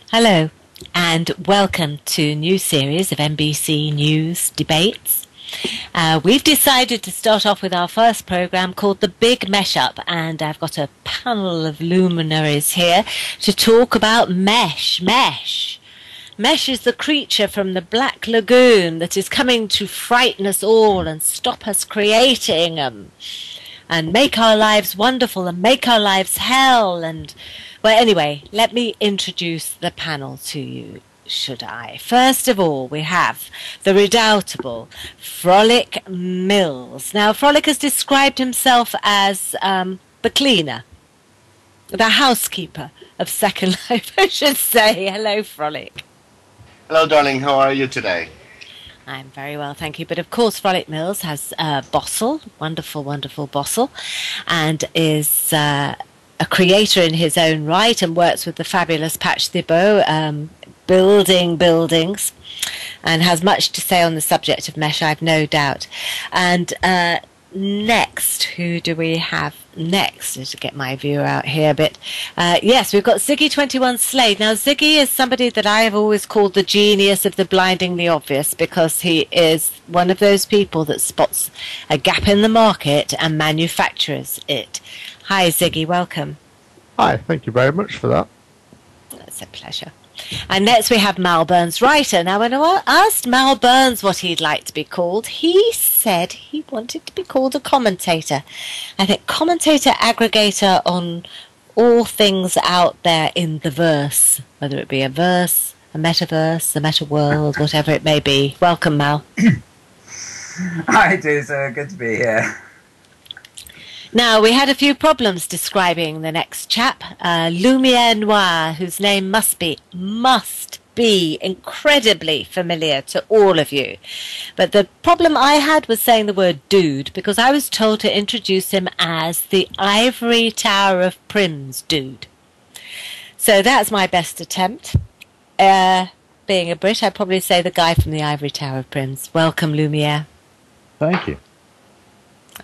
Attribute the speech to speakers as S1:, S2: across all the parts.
S1: Hello, and welcome to a new series of MBC News Debates. We've decided to start off with our first program called The Big Mesh-Up, and I've got a panel of luminaries here to talk about mesh. Mesh is the creature from the Black Lagoon that is coming to frighten us all and stop us creating and make our lives wonderful and make our lives hell. And well, anyway, let me introduce the panel to you, should I? First of all, we have the redoubtable Frolic Mills. Now, Frolic has described himself as the cleaner, the housekeeper of Second Life, I should say. Hello, Frolic.
S2: Hello, darling. How are you today?
S1: I'm very well, thank you. But of course, Frolic Mills has Bostle, wonderful, wonderful Bostle, and is a creator in his own right and works with the fabulous Patch Thibault, building buildings, and has much to say on the subject of mesh, I've no doubt. And next, who do we have next? Just to get my view out here a bit. Yes, we've got Ziggy21 Slade. Now, Ziggy is somebody that I have always called the genius of the blindingly obvious, because he is one of those people that spots a gap in the market and manufactures it. Hi, Ziggy. Welcome.
S3: Hi. Thank you very much for that.
S1: It's a pleasure. And next we have Malburns writer. Now, when I asked Malburns what he'd like to be called, he said he wanted to be called a commentator. I think commentator aggregator on all things out there in the verse, whether it be a verse, a metaverse, a meta world, whatever it may be. Welcome, Mal.
S4: Hi, Dousa. Good to be here.
S1: Now, we had a few problems describing the next chap, Lumiere Noir, whose name must be incredibly familiar to all of you. But the problem I had was saying the word dude, because I was told to introduce him as the Ivory Tower of Prim's dude. So that's my best attempt. Being a Brit, I'd probably say the guy from the Ivory Tower of Prim's. Welcome, Lumiere.
S3: Thank you.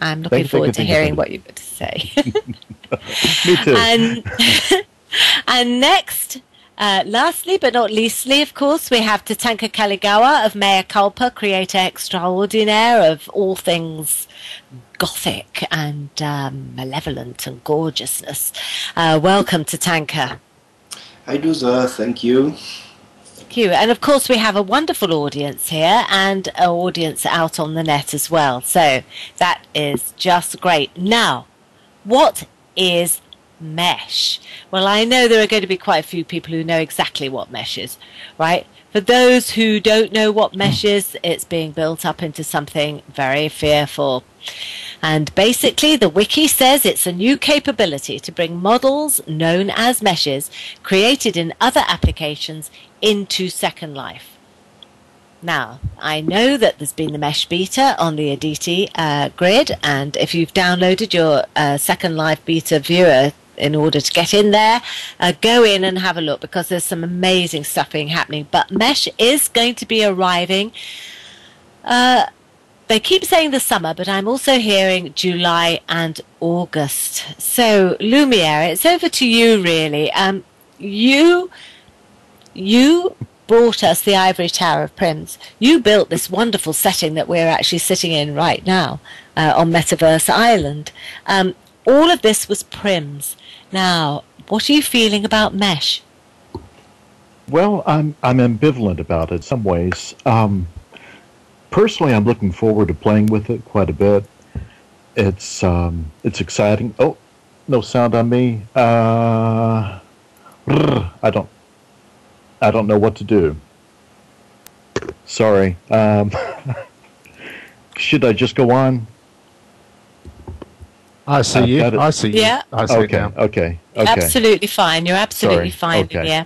S1: I'm looking forward to hearing what you've got to say.
S3: Me too.
S1: And next, lastly but not leastly, of course, we have Tatanka Kaligawa of Mea Culpa, creator extraordinaire of all things gothic and malevolent and gorgeousness. Welcome, Tatanka.
S5: Hi, Dousa. Thank you.
S1: You. And of course we have a wonderful audience here and an audience out on the net as well, so that is just great. Now, what is mesh? Well, I know there are going to be quite a few people who know exactly what mesh is, right? For those who don't know what mesh is, it's being built up into something very fearful. And basically, the wiki says it's a new capability to bring models known as meshes created in other applications into Second Life. Now, I know that there's been the mesh beta on the Aditi grid, and if you've downloaded your Second Life beta viewer in order to get in there, go in and have a look, because there's some amazing stuff being happening. But mesh is going to be arriving. They keep saying the summer, but I'm also hearing July and August. So, Lumiere, it's over to you, really. You brought us the Ivory Tower of Prims. You built this wonderful setting that we're actually sitting in right now on Metaverse Island. All of this was Prims. Now, what are you feeling about mesh?
S3: Well, I'm ambivalent about it in some ways. Personally, I'm looking forward to playing with it quite a bit. It's exciting. Oh, no sound on me. I don't know what to do. Sorry. Should I just go on?
S4: I see you. I see you.
S1: Yeah.
S4: I see
S3: okay.
S4: you.
S3: Okay.
S1: You're absolutely fine. You're absolutely fine.
S3: Okay.
S1: Yeah.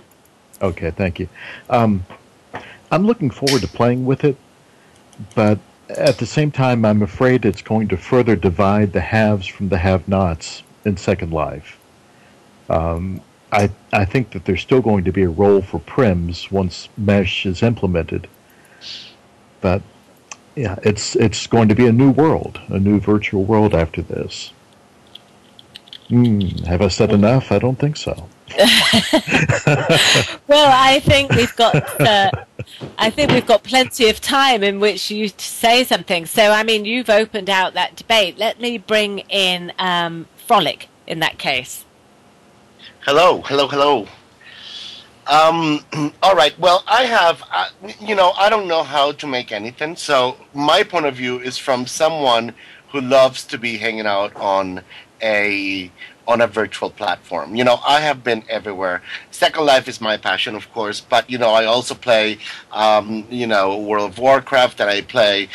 S3: Okay. Thank you. I'm looking forward to playing with it, but at the same time, I'm afraid it's going to further divide the haves from the have-nots in Second Life. I think that there's still going to be a role for prims once mesh is implemented, but yeah, it's going to be a new world, a new virtual world after this. Have I said enough? I don't think so.
S1: Well, I think we've got plenty of time in which you to say something. So, I mean, you've opened out that debate. Let me bring in Frolic in that case.
S2: Hello. All right. Well, I have, I don't know how to make anything. So my point of view is from someone who loves to be hanging out on a virtual platform. I have been everywhere. Second Life is my passion, of course, but I also play World of Warcraft, and I play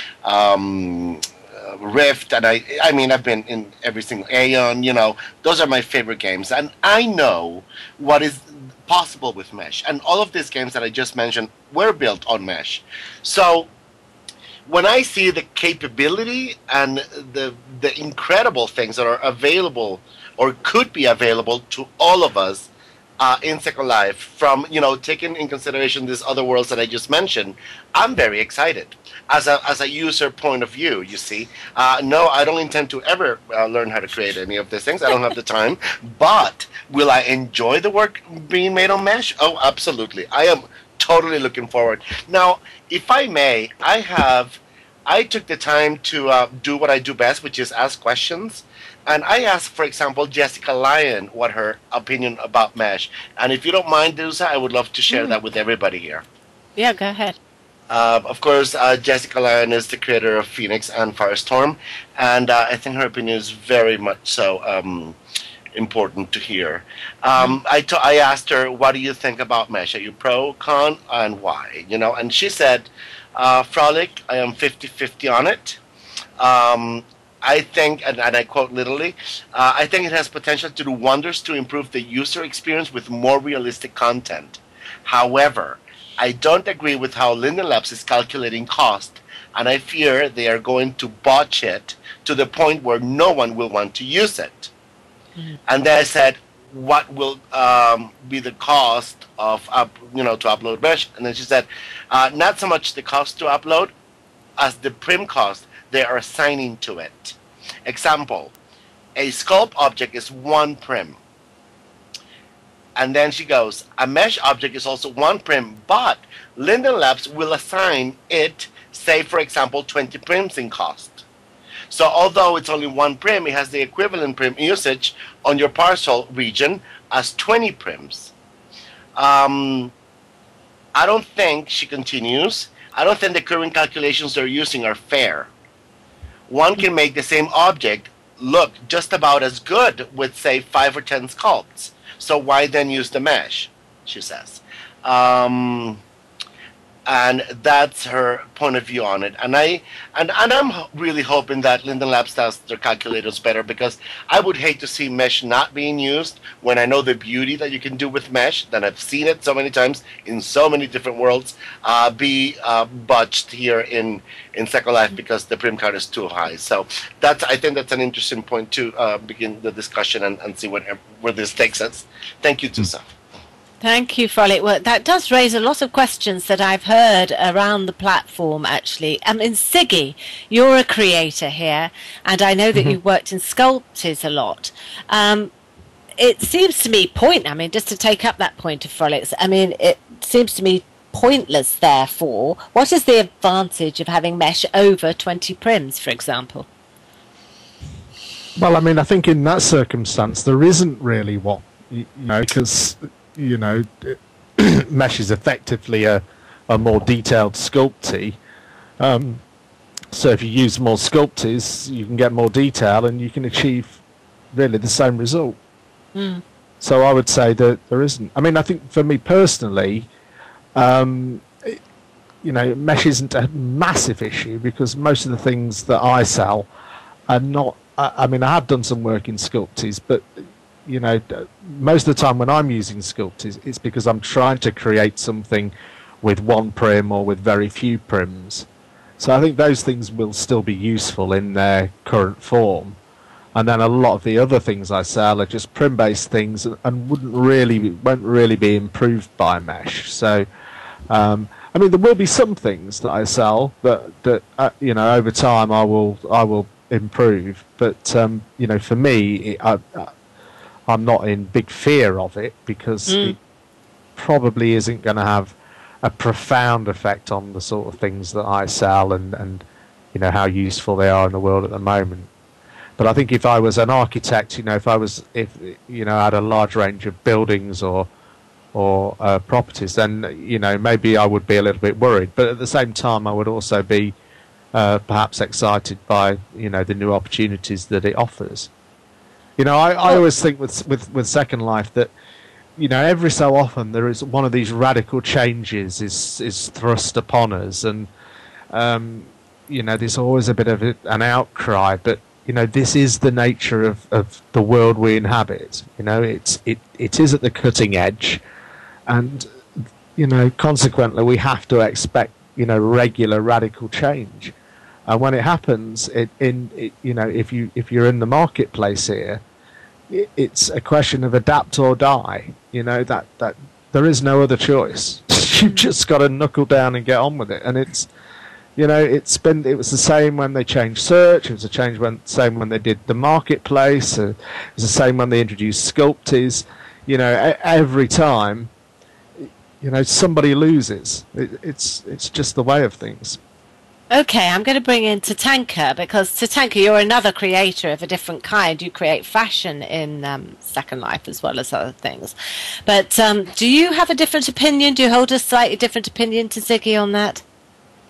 S2: Rift, and I've been in every single Aeon. Those are my favorite games, and I know what is possible with mesh, and all of these games that I just mentioned were built on mesh. So when I see the capability and the incredible things that are available or could be available to all of us in Second Life, from taking in consideration these other worlds that I just mentioned, I'm very excited as a user point of view. You see, no, I don't intend to ever learn how to create any of these things. I don't have the time. But will I enjoy the work being made on mesh? Oh, absolutely. I am totally looking forward. Now, if I may, I took the time to do what I do best, which is ask questions. And I asked, for example, Jessica Lyon what her opinion about mesh. And if you don't mind, Dousa, I would love to share that with everybody here.
S1: Yeah, go ahead.
S2: Of course, Jessica Lyon is the creator of Phoenix and Firestorm. And I think her opinion is very much so important to hear. I asked her, what do you think about mesh? Are you pro, con, and why? And she said, Frolic, I am 50-50 on it. I think, and I quote literally, I think it has potential to do wonders to improve the user experience with more realistic content. However, I don't agree with how Linden Labs is calculating cost, and I fear they are going to botch it to the point where no one will want to use it. And then I said, what will be the cost of to upload mesh? And then she said, not so much the cost to upload as the prim cost they are assigning to it. Example, a sculpt object is 1 prim. And then she goes, a mesh object is also 1 prim, but Linden Labs will assign it, say, for example, 20 prims in cost. So although it's only 1 prim, it has the equivalent prim usage on your parcel region as 20 prims. I don't think, she continues, I don't think the current calculations they're using are fair. One can make the same object look just about as good with, say, 5 or 10 sculpts. So why then use the mesh, she says. And that's her point of view on it. And I'm really hoping that Linden Labs does their calculators better, because I would hate to see mesh not being used when I know the beauty that you can do with mesh, that I've seen it so many times in so many different worlds, be botched here in Second Life because the prim count is too high. So I think that's an interesting point to begin the discussion and see where this takes us. Thank you, Dousa.
S1: Thank you, Frolic. Well, that does raise a lot of questions that I've heard around the platform, actually. Ziggy, you're a creator here, and I know that you've worked in sculptors a lot. It seems to me just to take up that point of Frolic's, it seems to me pointless, therefore. What is the advantage of having mesh over 20 prims, for example?
S6: Well, I think in that circumstance, there isn't really what, because... mesh is effectively a more detailed sculpty. So if you use more sculpties, you can get more detail and you can achieve really the same result. So I would say that there isn't. I think for me personally, mesh isn't a massive issue, because most of the things that I sell are not... I have done some work in sculpties, but most of the time when I'm using sculptors, it's because I'm trying to create something with one prim or with very few prims. So I think those things will still be useful in their current form. And then a lot of the other things I sell are just prim-based things and won't really be improved by mesh. So, I mean, there will be some things that I sell that you know, over time I will improve. But you know, for me, I'm not in big fear of it because it probably isn't going to have a profound effect on the sort of things that I sell and you know, how useful they are in the world at the moment. But I think if I was an architect, you know, if you know, I had a large range of buildings or properties, then, you know, maybe I would be a little bit worried. But at the same time, I would also be perhaps excited by, you know, the new opportunities that it offers. You know, I always think with Second Life that, you know, every so often there is one of these radical changes is thrust upon us, and you know, there's always a bit of an outcry, but you know, this is the nature of the world we inhabit. You know, it is at the cutting edge, and you know, consequently, we have to expect, you know, regular radical change. And when it happens, you know, if you're in the marketplace here, it's a question of adapt or die. You know, that there is no other choice. You've just got to knuckle down and get on with it, and it's. You know, it was the same when they changed search. It was the same when they did the marketplace. It was the same when they introduced sculpties. You know, every time, you know, somebody loses. It's just the way of things.
S1: Okay, I'm going to bring in Tatanka, because Tatanka, you're another creator of a different kind. You create fashion in Second Life as well as other things. But do you have a different opinion? Do you hold a slightly different opinion to Ziggy on that?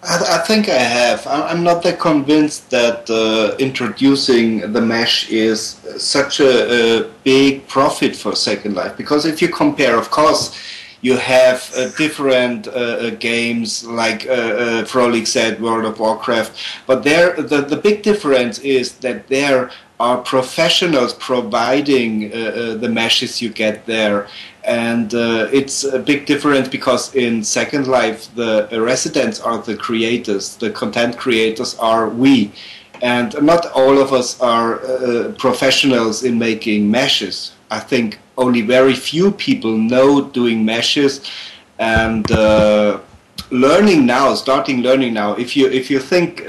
S5: I think I have. I'm not that convinced that introducing the mesh is such a big profit for Second Life, because if you compare, of course, you have different games like Frolic said, World of Warcraft, but there the big difference is that there are professionals providing the meshes you get there. And it's a big difference because in Second Life, the residents are the creators, the content creators are we. And not all of us are professionals in making meshes. I think only very few people know doing meshes, and starting learning now. If you think,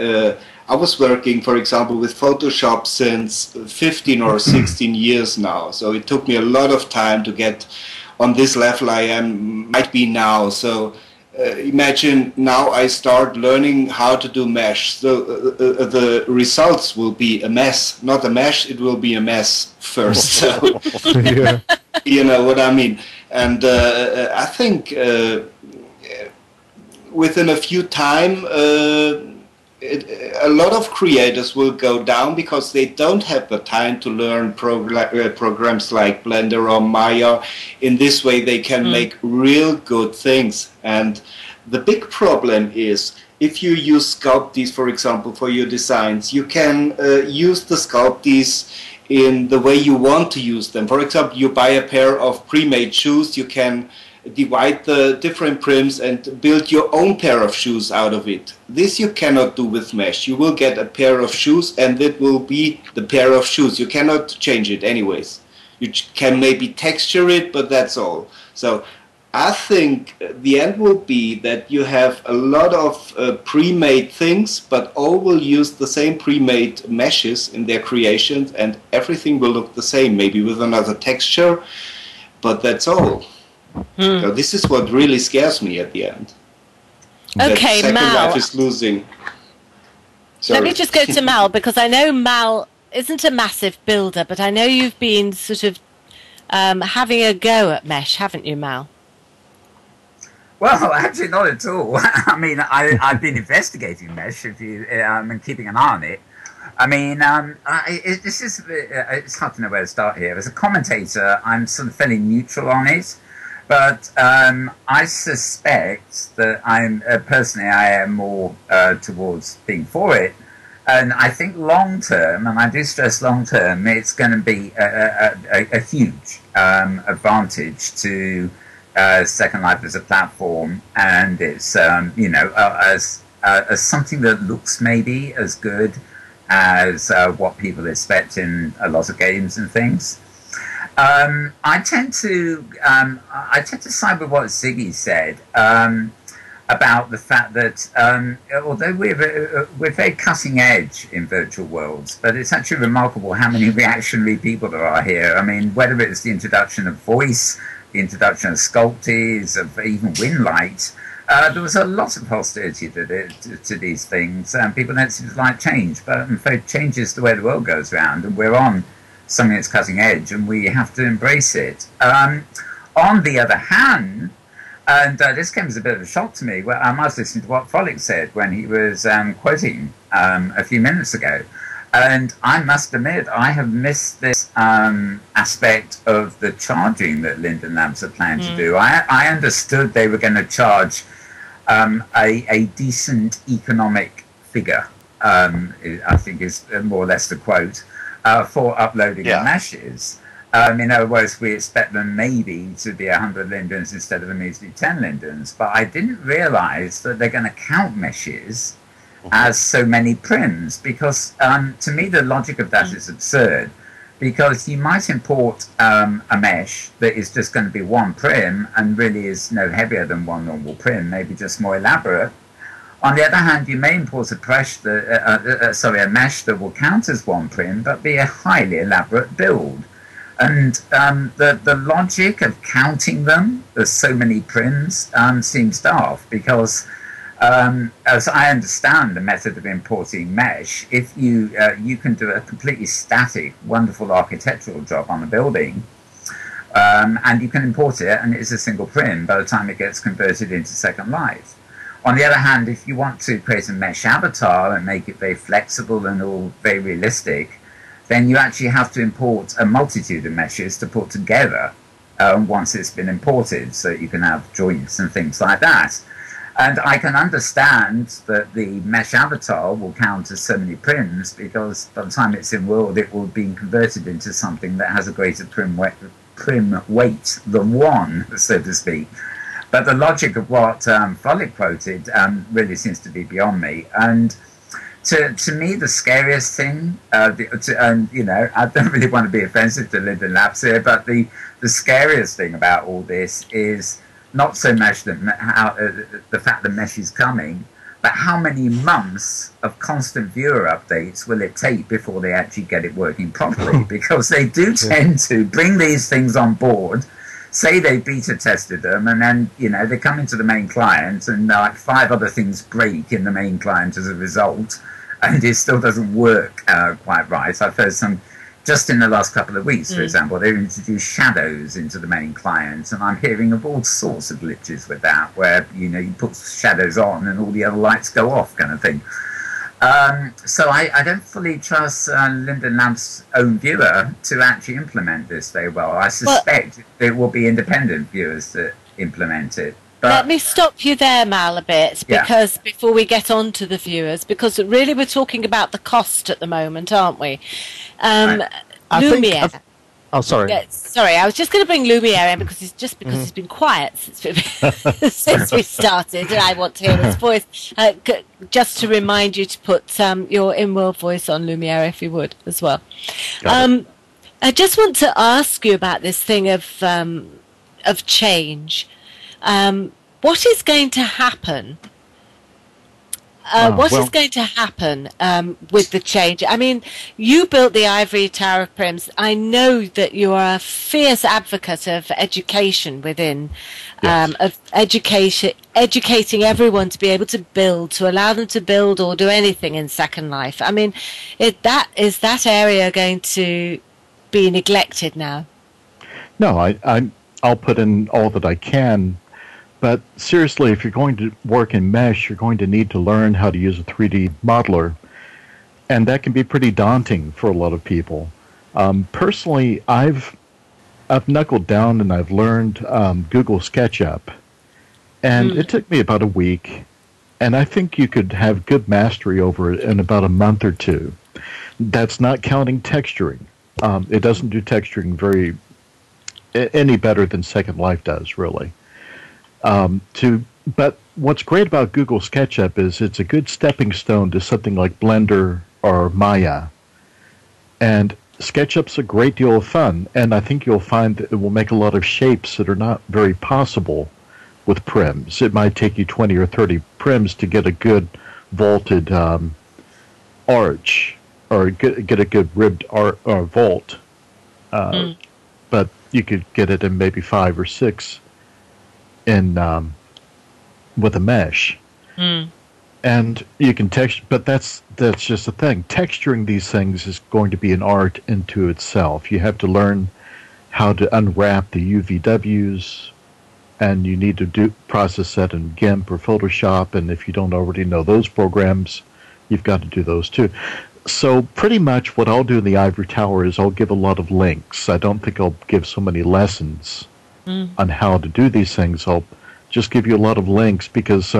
S5: I was working, for example, with Photoshop since 15 or 16 years now. So it took me a lot of time to get on this level I might be now. So imagine now I start learning how to do mesh. So the results will be a mess, not a mesh. It will be a mess first. So
S6: Yeah.
S5: you know what I mean. And I think within a few time, a lot of creators will go down because they don't have the time to learn programs like Blender or Maya. In this way, they can make real good things. And the big problem is, if you use Sculpties, for example, for your designs, you can use the Sculpties in the way you want to use them. For example, you buy a pair of pre-made shoes, you can divide the different prims and build your own pair of shoes out of it. This you cannot do with mesh. You will get a pair of shoes and it will be the pair of shoes. You cannot change it anyways. You can maybe texture it, but that's all. So I think the end will be that you have a lot of pre-made things, but all will use the same pre-made meshes in their creations, and everything will look the same, maybe with another texture, but that's all. So this is what really scares me at the end.
S1: Okay,
S5: Second
S1: Mal.
S5: Life is losing. Sorry.
S1: Let me just go to Mal, because I know Mal isn't a massive builder, but I know you've been sort of having a go at mesh, haven't you, Mal?
S4: Well, actually not at all. I mean, I've been investigating mesh, and keeping an eye on it. I mean, it's hard to know where to start here. As a commentator, I'm sort of fairly neutral on it. But I suspect that personally I am more towards being for it, and I think long term, and I do stress long term, it's going to be a huge advantage to Second Life as a platform, and it's as something that looks maybe as good as what people expect in a lot of games and things. I tend to side with what Ziggy said about the fact that although we're very cutting edge in virtual worlds, but it's actually remarkable how many reactionary people there are here. I mean, whether it's the introduction of voice, the introduction of sculpties, of even Winlight, there was a lot of hostility to these things. People don't seem to like change, but I'm afraid change is the way the world goes round, and we're on something that's cutting edge, and we have to embrace it. On the other hand, and this came as a bit of a shock to me, I was listening to what Frolic said when he was quoting a few minutes ago. And I must admit, I have missed this aspect of the charging that Linden Labs are planning to do. I understood they were going to charge a decent economic figure, I think is more or less the quote, for uploading the meshes. In other words, we expect them maybe to be 100 lindens instead of a measly 10 lindens. But I didn't realize that they're going to count meshes as so many prims, because to me the logic of that is absurd, because you might import a mesh that is just going to be one prim and really is no heavier than one normal prim, maybe just more elaborate. On the other hand, you may import a mesh that will count as one prim but be a highly elaborate build. And the logic of counting them as so many prims seems daft, because as I understand the method of importing mesh, if you can do a completely static, wonderful architectural job on a building, and you can import it, and it's a single prim by the time it gets converted into Second Life. On the other hand, if you want to create a mesh avatar and make it very flexible and all very realistic, then you actually have to import a multitude of meshes to put together once it's been imported, so you can have joints and things like that. And I can understand that the mesh avatar will count as so many prims, because by the time it's in world, it will be converted into something that has a greater prim weight than one, so to speak. But the logic of what Frolic quoted really seems to be beyond me. And to me, the scariest thing, I don't really want to be offensive to Linden Labs here, but the scariest thing about all this is not so much the fact that mesh is coming, but how many months of constant viewer updates will it take before they actually get it working properly? Because they do tend to bring these things on board, say they beta tested them, and then they come into the main client and like 5 other things break in the main client as a result, and it still doesn't work quite right. I've heard some, just in the last couple of weeks, for example, they've introduced shadows into the main client, and I'm hearing of all sorts of glitches with that, where you put shadows on and all the other lights go off, kind of thing. So I don't fully trust Linden Labs' own viewer to actually implement this very well. I suspect it will be independent viewers that implement it. But
S1: let me stop you there, Mal, a bit, because before we get on to the viewers, because really we're talking about the cost at the moment, aren't we? Lumiere.
S6: Oh, sorry.
S1: Yeah, sorry, I was just going to bring Lumiere in because he's been quiet since we started, and I want to hear his voice. Just to remind you to put your in-world voice on Lumiere, if you would, as well. I just want to ask you about this thing of change. What is going to happen? What is going to happen with the change? I mean, you built the Ivory Tower of Prims. I know that you are a fierce advocate of education within, of educating everyone to be able to build, to allow them to build or do anything in Second Life. I mean, is that area going to be neglected now?
S3: No, I'll put in all that I can. But seriously, if you're going to work in mesh, you're going to need to learn how to use a 3D modeler. And that can be pretty daunting for a lot of people. Personally, I've knuckled down and I've learned Google SketchUp. And it took me about a week. And I think you could have good mastery over it in about a month or two. That's not counting texturing. It doesn't do texturing any better than Second Life does, really. But what's great about Google SketchUp is it's a good stepping stone to something like Blender or Maya. And SketchUp's a great deal of fun, and I think you'll find that it will make a lot of shapes that are not very possible with prims. It might take you 20 or 30 prims to get a good vaulted arch, or get a good ribbed vault. But you could get it in maybe 5 or 6 in with a mesh. And you can texture, but that's just the thing. Texturing these things is going to be an art into itself. You have to learn how to unwrap the UVWs, and you need to process that in GIMP or Photoshop, and if you don't already know those programs, you've got to do those too. So pretty much what I'll do in the Ivory Tower is I'll give a lot of links. I don't think I'll give so many lessons on how to do these things. I'll just give you a lot of links because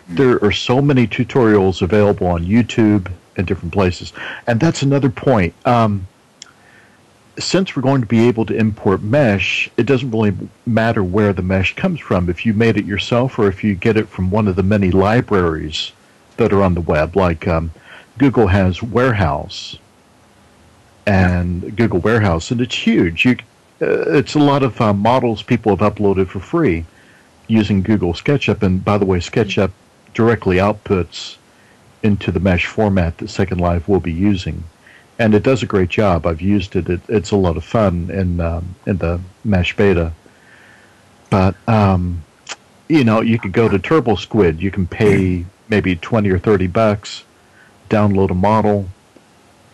S3: there are so many tutorials available on YouTube and different places. And that's another point. Since we're going to be able to import mesh, it doesn't really matter where the mesh comes from. If you made it yourself or if you get it from one of the many libraries that are on the web, like Google has Warehouse and Google Warehouse, and it's huge. It's a lot of models people have uploaded for free using Google SketchUp, and by the way, SketchUp directly outputs into the mesh format that Second Life will be using, and it does a great job. I've used it. It's a lot of fun in the mesh beta. But you could go to TurboSquid. You can pay maybe $20 or $30, download a model,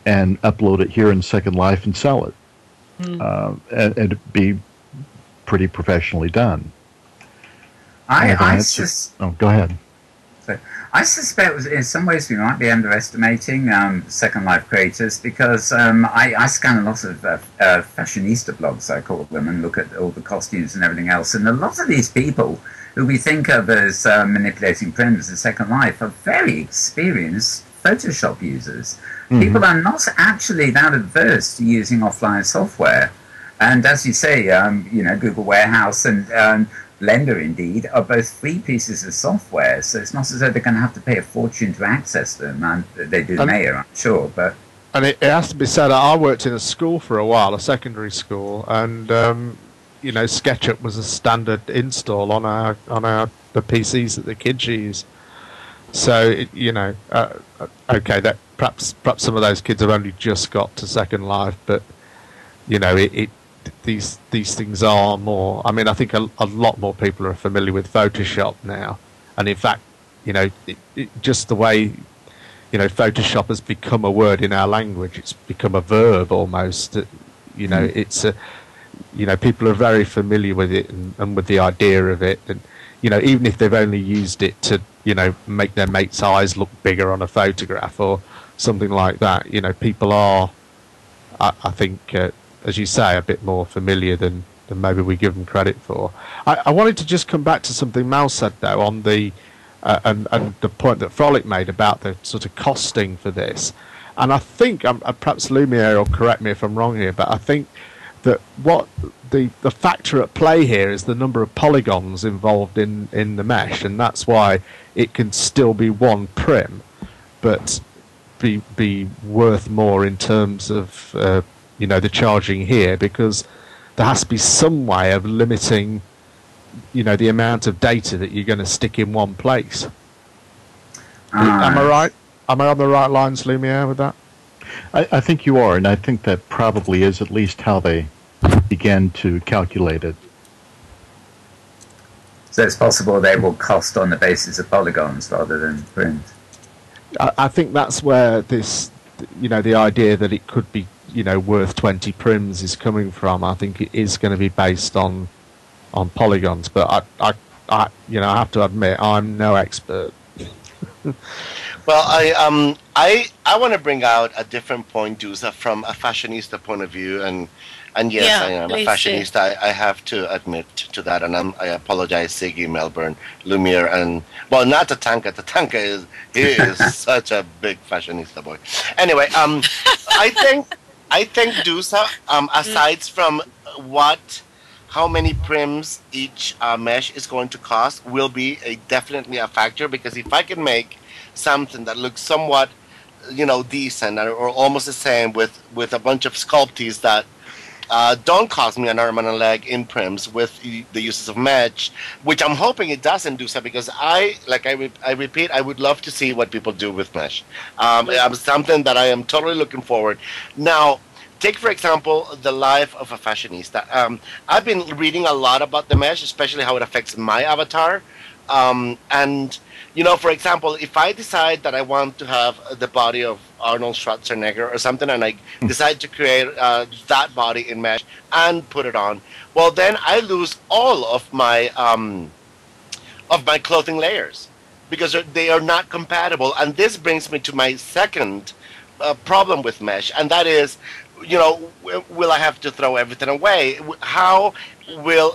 S3: and upload it here in Second Life and sell it, and it'd be pretty professionally done.
S4: Go
S3: ahead.
S4: So, I suspect in some ways we might be underestimating Second Life creators because I scan a lot of fashionista blogs, I call them, and look at all the costumes and everything else. And a lot of these people who we think of as manipulating prims in Second Life are very experienced Photoshop users. People are not actually that averse to using offline software. And as you say, Google Warehouse and Blender, indeed, are both free pieces of software, so it's not as though they're going to have to pay a fortune to access them, and they do mayor, I'm sure. But
S6: and it has to be said, I worked in a school for a while, a secondary school, and SketchUp was a standard install on the PCs that the kids use. So okay, that perhaps some of those kids have only just got to Second Life, but these things are more. I mean, I think a lot more people are familiar with Photoshop now, and in fact, just the way Photoshop has become a word in our language, it's become a verb almost. It's people are very familiar with it and with the idea of it, and even if they've only used it to make their mate's eyes look bigger on a photograph or something like that, people are, I think. As you say, a bit more familiar than maybe we give them credit for. I wanted to just come back to something Mal said, though, on the and the point that Frolic made about the sort of costing for this. And I think, perhaps Lumiere will correct me if I'm wrong here, but I think that what the factor at play here is the number of polygons involved in the mesh, and that's why it can still be one prim, but be worth more in terms of the charging here, because there has to be some way of limiting, the amount of data that you're going to stick in one place. Am I right? Am I on the right lines, Lumiere, with that?
S3: I think you are, and I think that probably is at least how they began to calculate it.
S4: So it's possible they will cost on the basis of polygons rather than prims.
S6: I think that's where this, the idea that it could be worth 20 prims is coming from. I think it is going to be based on polygons, but I have to admit I'm no expert.
S2: Well, I want to bring out a different point, Dousa, from a fashionista point of view, and yes, I am a fashionista. I have to admit to that, and I apologize, Ziggy, Melbourne, Lumiere, and not Tatanka. Tatanka is such a big fashionista boy. Anyway, I think Dousa, aside from what how many prims each mesh is going to cost will be definitely a factor, because if I can make something that looks somewhat, decent or almost the same with a bunch of sculpties that don't cost me an arm and a leg in prims with the uses of mesh, which I'm hoping it doesn't do so, because I repeat, I would love to see what people do with mesh. Something that I am totally looking forward. Now, take, for example, the life of a fashionista. I've been reading a lot about the mesh, especially how it affects my avatar. And, for example, if I decide that I want to have the body of Arnold Schwarzenegger or something, and I decide to create that body in mesh and put it on, well, then I lose all of my clothing layers, because they are not compatible. And this brings me to my second problem with mesh, and that is, will I have to throw everything away?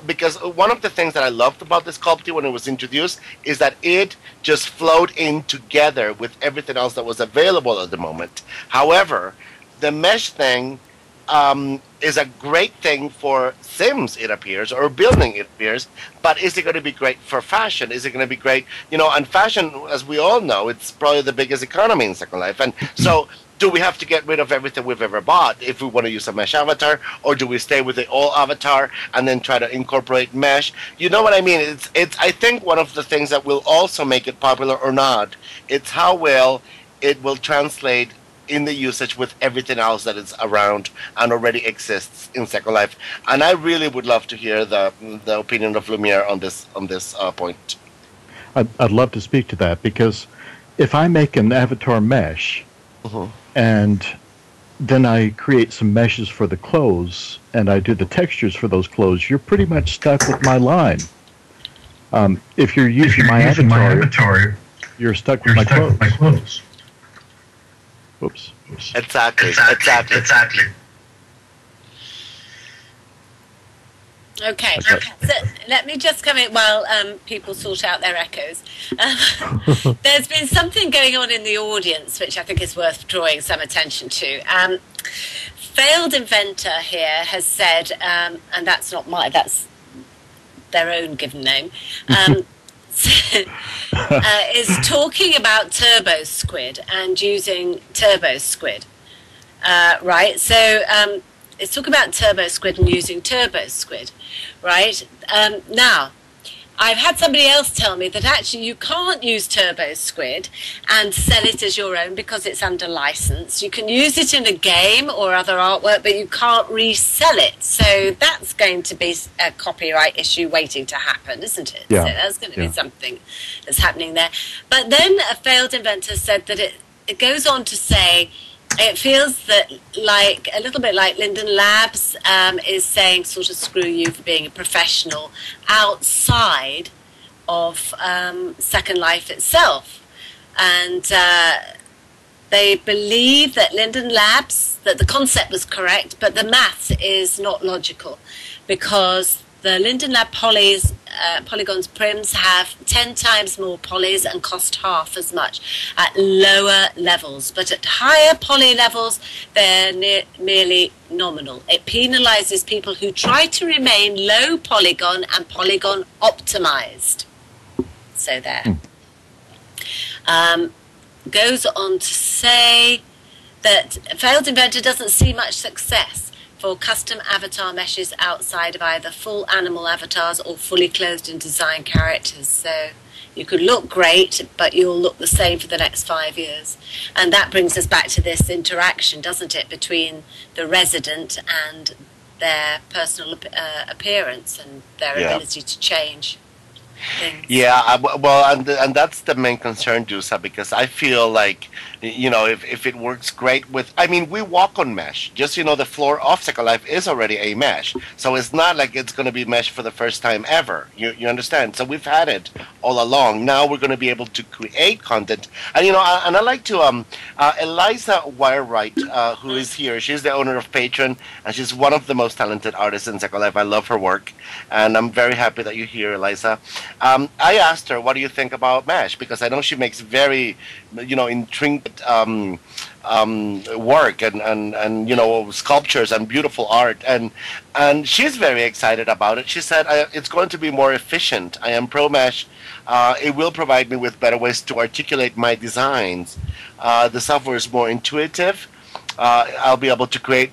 S2: Because one of the things that I loved about this sculpture when it was introduced is that it just flowed in together with everything else that was available at the moment. However, the mesh thing is a great thing for Sims, it appears, or building, it appears, but is it going to be great for fashion? Is it going to be great? And fashion, as we all know, it's probably the biggest economy in Second Life. And so, do we have to get rid of everything we've ever bought if we want to use a mesh avatar, or do we stay with the old avatar and then try to incorporate mesh? You know what I mean? It's I think one of the things that will also make it popular or not, it's how well it will translate in the usage with everything else that is around and already exists in Second Life. And I really would love to hear the opinion of Lumiere on this point.
S3: I'd love to speak to that, because if I make an avatar mesh, and then I create some meshes for the clothes, and I do the textures for those clothes, you're pretty much stuck with my line. If you're using my avatar, you're stuck with my clothes. Whoops.
S2: Exactly.
S1: Okay, so let me just come in while people sort out their echoes. There's been something going on in the audience which I think is worth drawing some attention to. Failed Inventor here has said, and that's not that's their own given name, is talking about Turbo Squid and using Turbo Squid. Right, so it's talking about Turbo Squid and using Turbo Squid, right? Now, I've had somebody else tell me that actually you can't use Turbo Squid and sell it as your own because it's under license. You can use it in a game or other artwork, but you can't resell it. So that's going to be a copyright issue waiting to happen, isn't it?
S3: Yeah.
S1: So that's going to be something that's happening there. But then a Failed Inventor said that it goes on to say, it feels that like a little bit like Linden Labs is saying sort of screw you for being a professional outside of Second Life itself. And they believe that Linden Labs, that the concept was correct, but the maths is not logical, because the Linden Lab polygons prims have 10 times more polys and cost half as much at lower levels. But at higher poly levels, they're merely nominal. It penalizes people who try to remain low polygon and polygon optimized. So there. Goes on to say that Failed Inventor doesn't see much success for custom avatar meshes outside of either full animal avatars or fully clothed and designed characters. So you could look great, but you'll look the same for the next 5 years. And that brings us back to this interaction, doesn't it, between the resident and their personal appearance and their ability to change things.
S2: Yeah, well, and that's the main concern, Dousa, because I feel like, if it works great with, I mean, we walk on mesh. Just, the floor of Second Life is already a mesh. So it's not like it's going to be mesh for the first time ever. You understand? So we've had it all along. Now we're going to be able to create content. And, and I like to, Eliza Wirewright, who is here, she's the owner of Patreon, and she's one of the most talented artists in Second Life. I love her work, and I'm very happy that you're here, Eliza. I asked her, "What do you think about Mesh?" Because I know she makes very, intricate work and sculptures and beautiful art, and she's very excited about it. She said, "It's going to be more efficient. I am pro Mesh. It will provide me with better ways to articulate my designs. The software is more intuitive. I'll be able to create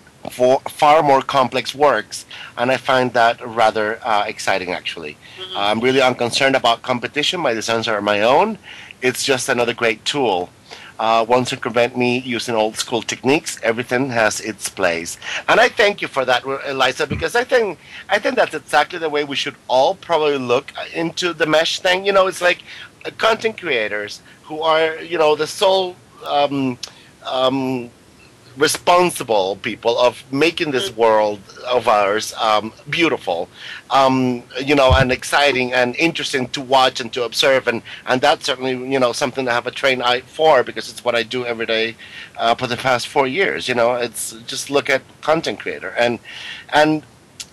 S2: far more complex works, and I find that rather exciting, actually. I'm really unconcerned about competition. My designs are my own. It's just another great tool. Won't circumvent me using old school techniques. Everything has its place." And I thank you for that, Eliza, because I think that's exactly the way we should all probably look into the Mesh thing. It's like content creators who are, the sole responsible people of making this world of ours beautiful, and exciting and interesting to watch and to observe, and that's certainly something to have a trained eye for, because it's what I do every day for the past 4 years. It's just look at content creator, and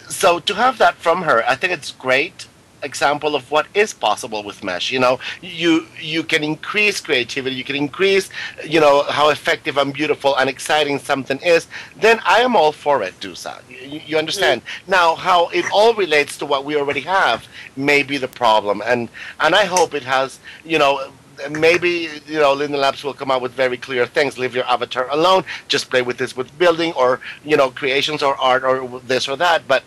S2: so to have that from her, I think it's great example of what is possible with Mesh. You can increase creativity, you can increase how effective and beautiful and exciting something is. Then I am all for it, Dousa. You understand? Now how it all relates to what we already have may be the problem, and I hope it has, maybe Linden Labs will come out with very clear things. Leave your avatar alone. Just play with this with building or creations or art or this or that. But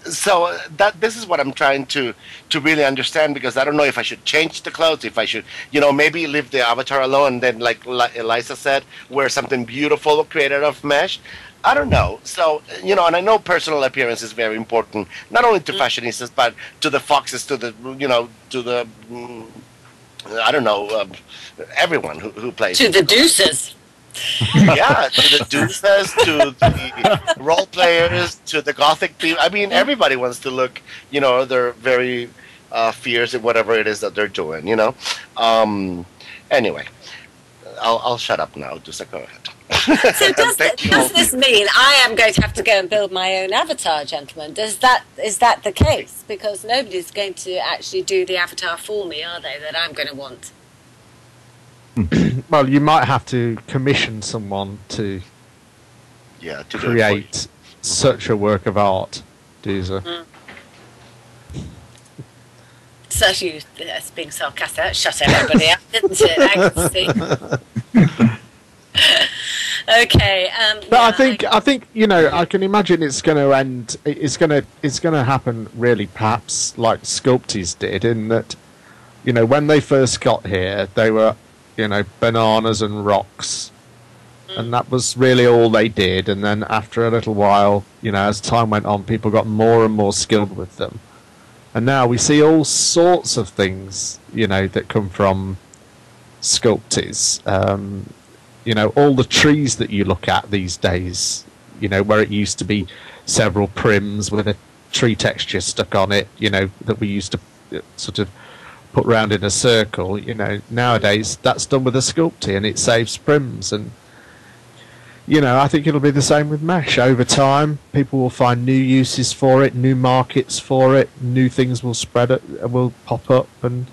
S2: so this is what I'm trying to really understand, because I don't know if I should change the clothes, if I should maybe leave the avatar alone, and then like Eliza said, wear something beautiful created of Mesh. I don't know. So and I know personal appearance is very important, not only to fashionistas but to the foxes, to the to the I don't know, everyone who plays.
S1: To the Dousas.
S2: Yeah, to the Dousas, to the role players, to the gothic people. I mean, everybody wants to look, they're very fierce at whatever it is that they're doing, Anyway, I'll shut up now. Just go ahead.
S7: So does this mean I am going to have to go and build my own avatar, gentlemen? Is that the case? Because nobody's going to actually do the avatar for me, are they, that I'm going to want?
S6: Well, you might have to commission someone to create such a work of art, Dousa.
S7: So that's being sarcastic. That shut everybody up, didn't it? I can see. Okay.
S6: But I think I can imagine it's going to end. It's going to happen really, perhaps like Sculpties did, in that when they first got here, they were bananas and rocks, and that was really all they did. And then after a little while, as time went on, people got more and more skilled with them, and now we see all sorts of things that come from Sculpties. All the trees that you look at these days, where it used to be several prims with a tree texture stuck on it, that we used to sort of put round in a circle, nowadays that's done with a Sculpty and it saves prims. And, I think it'll be the same with Mesh. Over time, people will find new uses for it, new markets for it, new things will will pop up, and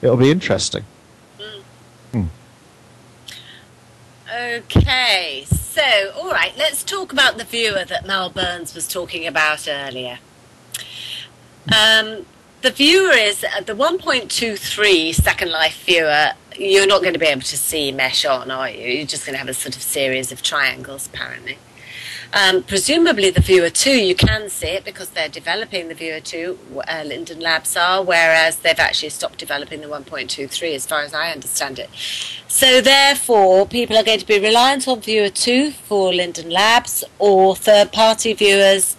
S6: it'll be interesting.
S7: Okay, so, all right, let's talk about the viewer that Malburns was talking about earlier. The viewer is the 1.23 Second Life viewer. You're not going to be able to see Mesh on, are you? You're just going to have a sort of series of triangles, apparently. Presumably the viewer 2, you can see it because they're developing the viewer 2, Linden Labs are, whereas they've actually stopped developing the 1.23 as far as I understand it. So therefore, people are going to be reliant on viewer 2 for Linden Labs, or third-party viewers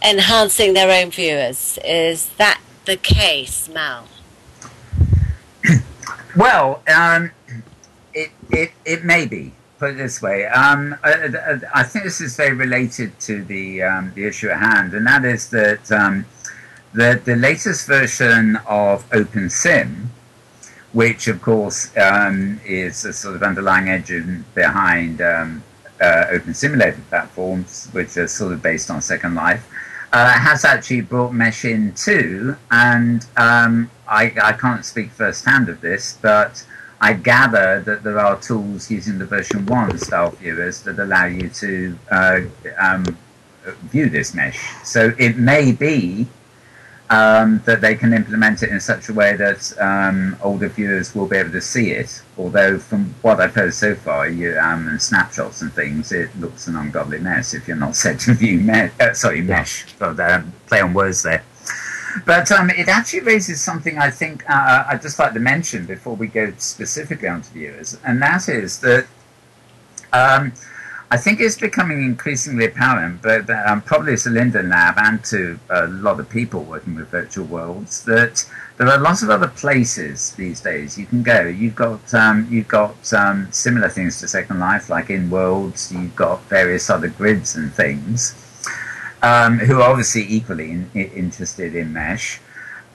S7: enhancing their own viewers. Is that the case, Mal?
S4: Well, it may be. Put it this way, I think this is very related to the issue at hand, and that is that the latest version of OpenSim, which of course is a sort of underlying engine behind Open Simulator platforms, which are sort of based on Second Life, has actually brought mesh in too, and I can't speak firsthand of this, but I gather that there are tools using the version 1 style viewers that allow you to view this mesh. So it may be that they can implement it in such a way that older viewers will be able to see it. Although from what I've heard so far, and snapshots and things, it looks an ungodly mess if you're not set to view mesh. But play on words there. But it actually raises something I think I'd just like to mention before we go specifically onto viewers, and that is that I think it's becoming increasingly apparent, but probably to Linden Lab and to a lot of people working with virtual worlds, that there are lots of other places these days you can go. You've got similar things to Second Life, like in Worlds. You've got various other grids and things. Who are obviously equally interested in mesh.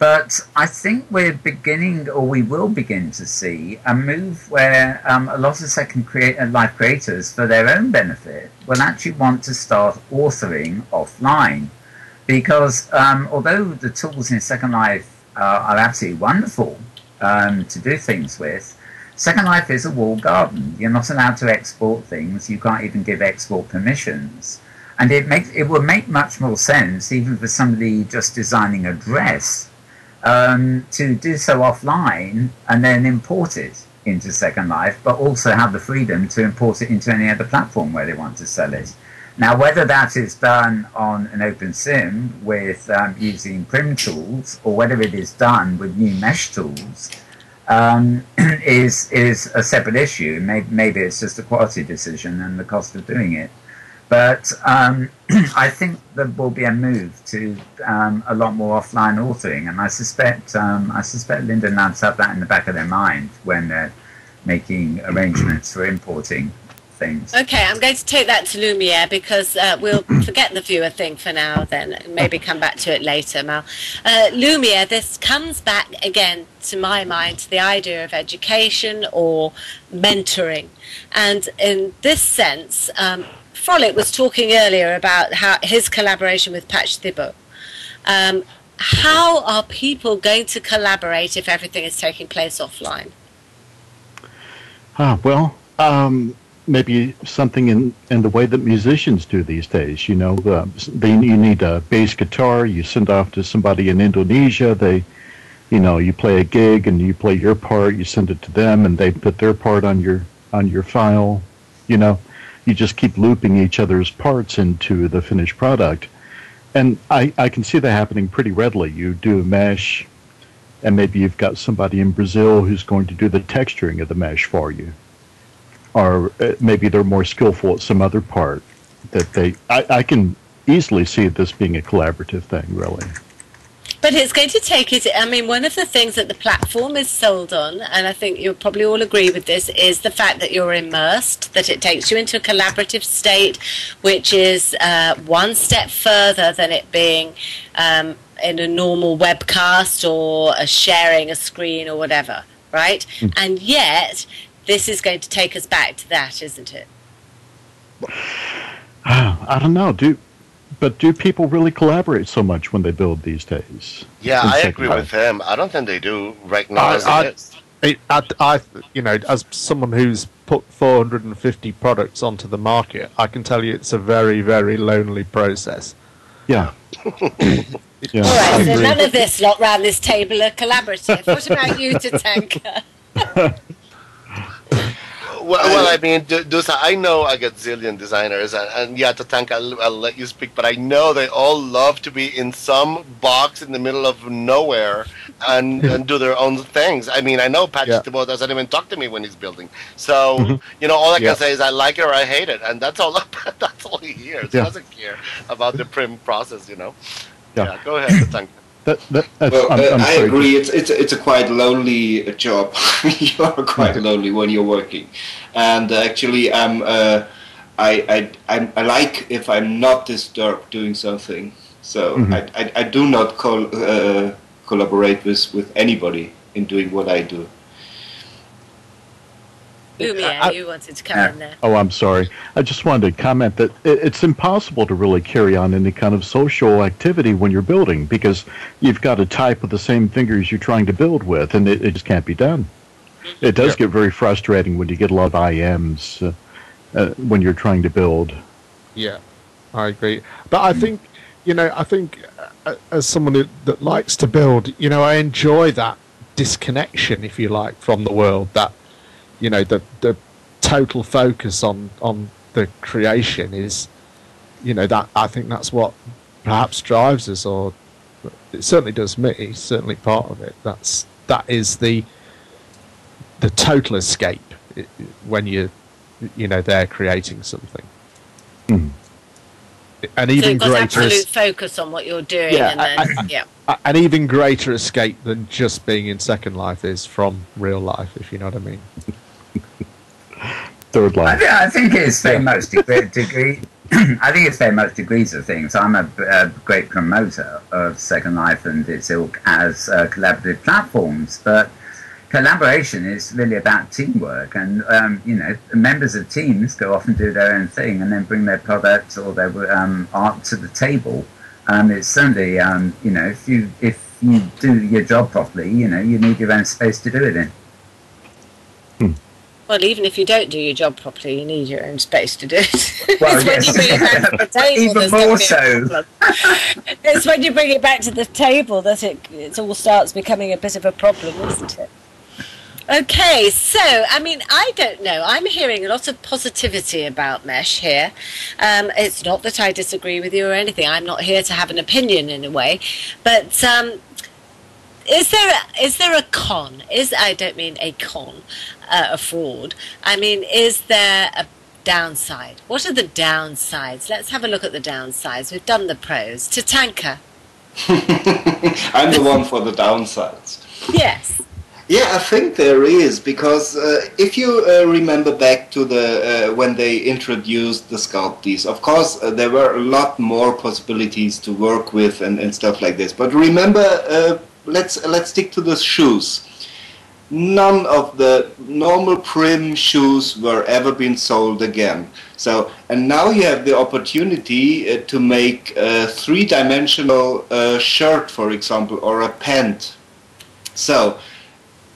S4: But I think we're beginning, or we will begin to see, a move where a lot of Second Life creators, for their own benefit, will actually want to start authoring offline. Because although the tools in Second Life are absolutely wonderful to do things with, Second Life is a walled garden. You're not allowed to export things. You can't even give export permissions. And it would make much more sense, even for somebody just designing a dress, to do so offline and then import it into Second Life, but also have the freedom to import it into any other platform where they want to sell it. Now, whether that is done on an open sim with using Prim tools, or whether it is done with new mesh tools, is a separate issue. Maybe it's just a quality decision and the cost of doing it. But I think there will be a move to a lot more offline authoring, and I suspect Linden Labs have that in the back of their mind when they're making arrangements for importing things.
S7: Okay, I'm going to take that to Lumiere, because we'll forget the viewer thing for now, then and maybe come back to it later, Mal. Lumiere, this comes back again to my mind to the idea of education or mentoring, and in this sense. Frolic was talking earlier about how his collaboration with Patch Thibault. How are people going to collaborate if everything is taking place offline?
S3: Maybe something in the way that musicians do these days. You know, you need a bass guitar. You send off to somebody in Indonesia. You play a gig and you play your part. You send it to them, and they put their part on your file. You know. You just keep looping each other's parts into the finished product. And I can see that happening pretty readily. You do a mesh, and maybe you've got somebody in Brazil who's going to do the texturing of the mesh for you. Or maybe they're more skillful at some other part. I can easily see this being a collaborative thing, really.
S7: But it's going to take it, I mean, one of the things that the platform is sold on, and I think you'll probably all agree with this, is the fact that you're immersed, that it takes you into a collaborative state, which is one step further than it being in a normal webcast or sharing a screen or whatever, right? Mm. And yet, this is going to take us back to that, isn't it?
S3: I don't know. Do people really collaborate so much when they build these days?
S2: Yeah, I agree with him. I don't think they do right now.
S6: As someone who's put 450 products onto the market, I can tell you it's a very, very lonely process.
S3: Yeah.
S7: Yeah. All right, so none of this lot round this table are collaborative. What about you, Tatanka?
S2: Well, I mean, Dousa, I know a gazillion designers, and yeah, Tatanka, I'll let you speak, but I know they all love to be in some box in the middle of nowhere and do their own things. I mean, I know Patch Thibault doesn't even talk to me when he's building. So, all I can say is I like it or I hate it, and that's all he hears. He doesn't care about the prim process, Yeah, go ahead, Tatanka.
S5: I agree. It's a quite lonely job. You are quite lonely when you're working, and actually, I like if I'm not disturbed doing something. So I do not collaborate with anybody in doing what I do.
S7: All right, so none of this lot round this table are collaborative. What about you, Lumiere?
S5: Well, I agree. It's quite lonely when you're working, and actually, I like if I'm not disturbed doing something. So I do not collaborate with anybody in doing what I do.
S7: Lumiere, you wanted to come in there.
S3: Oh, I'm sorry. I just wanted to comment that it's impossible to really carry on any kind of social activity when you're building because you've got to type with the same fingers you're trying to build with, and it just can't be done. It does get very frustrating when you get a lot of IMs when you're trying to build.
S6: Yeah, I agree. But I think, as someone that likes to build, I enjoy that disconnection, if you like, from the world, that the total focus on the creation is, that I think that's what perhaps drives us, or it certainly does me. Certainly part of it. That is the total escape when they're creating something.
S3: Mm.
S6: And even
S7: so you've got
S6: greater
S7: absolute focus on what you're doing,
S6: an even greater escape than just being in Second Life is from real life, if you know what I mean.
S3: Third Life.
S4: I think it's very much degree. I think it's very much degrees of things. I'm a great promoter of Second Life and its ilk as collaborative platforms, but collaboration is really about teamwork, and members of teams go off and do their own thing and then bring their product or their art to the table. It's certainly if you do your job properly, you need your own space to do it in.
S7: Well, even if you don't do your job properly, you need your own space to do it.
S4: Well,
S7: it's
S4: yes.
S7: when you bring it back to the table,
S4: Even more so.
S7: It's when you bring it back to the table that it all starts becoming a bit of a problem, isn't it? Okay, so, I don't know. I'm hearing a lot of positivity about Mesh here. It's not that I disagree with you or anything. I'm not here to have an opinion in a way. But is there a con? I don't mean a con, a fraud. Is there a downside? What are the downsides? Let's have a look at the downsides. We've done the pros. Tatanka.
S5: I'm the one for the downsides.
S7: Yes.
S5: Yeah, I think there is, because if you remember back to the when they introduced the sculpties, of course there were a lot more possibilities to work with and stuff like this. But remember, let's stick to the shoes. None of the normal prim shoes were ever been sold again. So, and now you have the opportunity to make a three-dimensional shirt, for example, or a pant. So,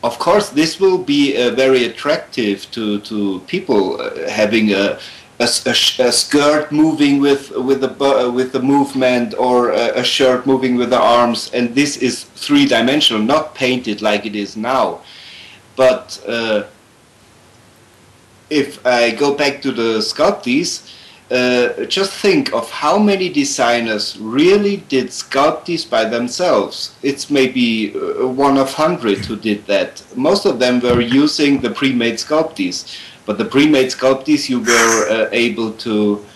S5: of course, this will be very attractive to people having a skirt moving with the movement, or a shirt moving with the arms, and this is three-dimensional, not painted like it is now. But if I go back to the sculpties, just think of how many designers really did sculpties by themselves. It's maybe one of 100 who did that. Most of them were using the pre-made sculpties, but the pre-made sculpties you were able to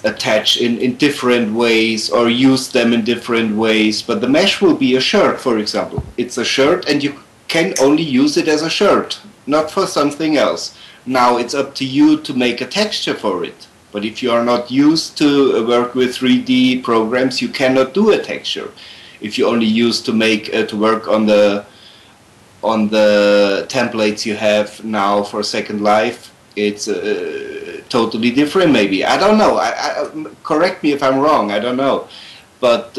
S5: attach in different ways or use them in different ways. But the mesh will be a shirt, for example. It's a shirt and you can only use it as a shirt, not for something else. Now it's up to you to make a texture for it. But if you are not used to work with 3D programs, you cannot do a texture. If you only used to work on the templates you have now for Second Life, it's totally different. Maybe, I don't know. Correct me if I'm wrong. I don't know. But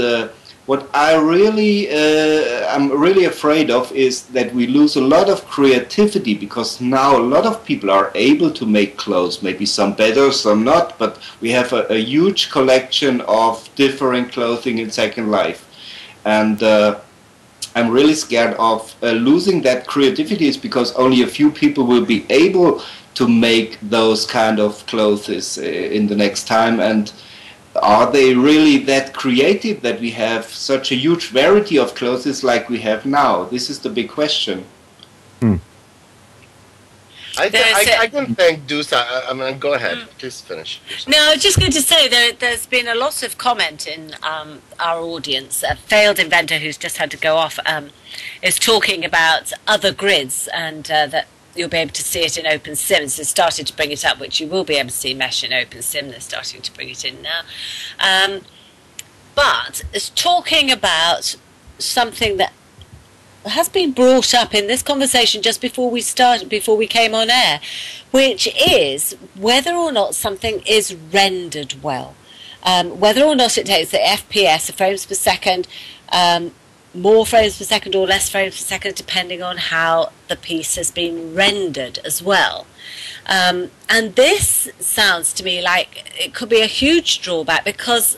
S5: what I'm really afraid of is that we lose a lot of creativity, because now a lot of people are able to make clothes, maybe some better, some not, but we have a huge collection of different clothing in Second Life. And I'm really scared of losing that creativity, because only a few people will be able to make those kind of clothes in the next time. And are they really that creative that we have such a huge variety of clothes like we have now? This is the big question.
S2: I can thank Dousa. Go ahead. Please finish.
S7: No, I was just going to say there's been a lot of comment in our audience. A failed inventor who's just had to go off is talking about other grids, and that you'll be able to see it in OpenSim. So started to bring it up, which you will be able to see Mesh in OpenSim. They're starting to bring it in now. But it's talking about something that has been brought up in this conversation just before we came on air, which is whether or not something is rendered well, whether or not it takes the FPS, the frames per second, more frames per second or less frames per second, depending on how the piece has been rendered as well. And this sounds to me like it could be a huge drawback, because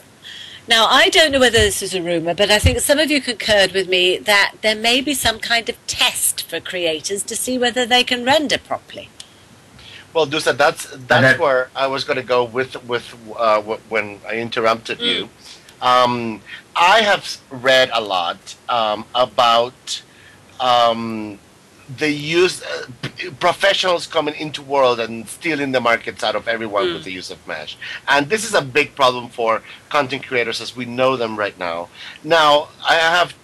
S7: now I don't know whether this is a rumour, but I think some of you concurred with me that there may be some kind of test for creators to see whether they can render properly.
S2: Well, Dousa, that's where I was going to go with when I interrupted you. I have read a lot about the use professionals coming into world and stealing the markets out of everyone with the use of mesh, and this is a big problem for content creators as we know them right now. Now, I have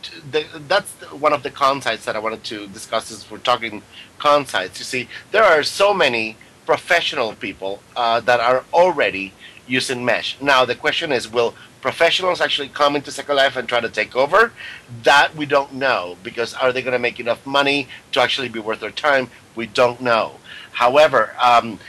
S2: that's one of the con sites that I wanted to discuss. Is we're talking con sites. You see, there are so many professional people that are already using mesh. Now, the question is, will professionals actually come into Second Life and try to take over? That we don't know, because are they going to make enough money to actually be worth their time? We don't know. However, and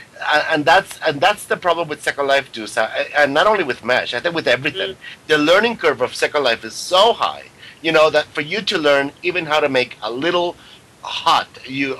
S2: that's the problem with Second Life, Dousa, and not only with mesh. I think with everything, the learning curve of Second Life is so high. You know that for you to learn even how to make a little hut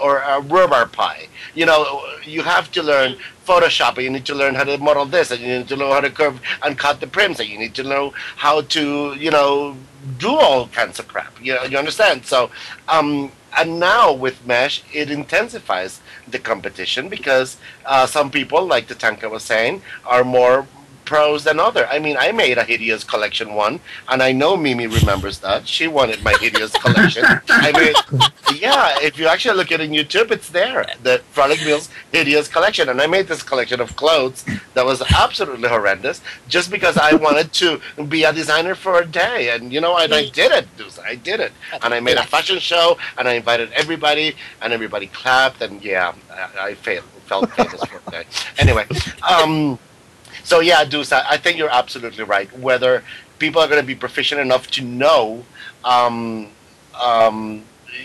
S2: or a rhubarb pie, you know, you have to learn Photoshop, and you need to learn how to model this, and you need to know how to curve and cut the prims, and you need to know how to, you know, do all kinds of crap. You understand? So, and now with mesh, it intensifies the competition, because some people, like Tatanka was saying, are more pros than other. I mean, I made a hideous collection one, and I know Mimi remembers that. She wanted my hideous collection. I mean, yeah, if you actually look at it on YouTube, it's there. The Frolic Mills hideous collection. And I made this collection of clothes that was absolutely horrendous, just because I wanted to be a designer for a day. And, you know, and I did it, Dousa. I did it. And I made a fashion show, and I invited everybody, and everybody clapped, and yeah, I felt famous for a day. Anyway, so yeah, Dousa, I think you're absolutely right. Whether people are going to be proficient enough to know,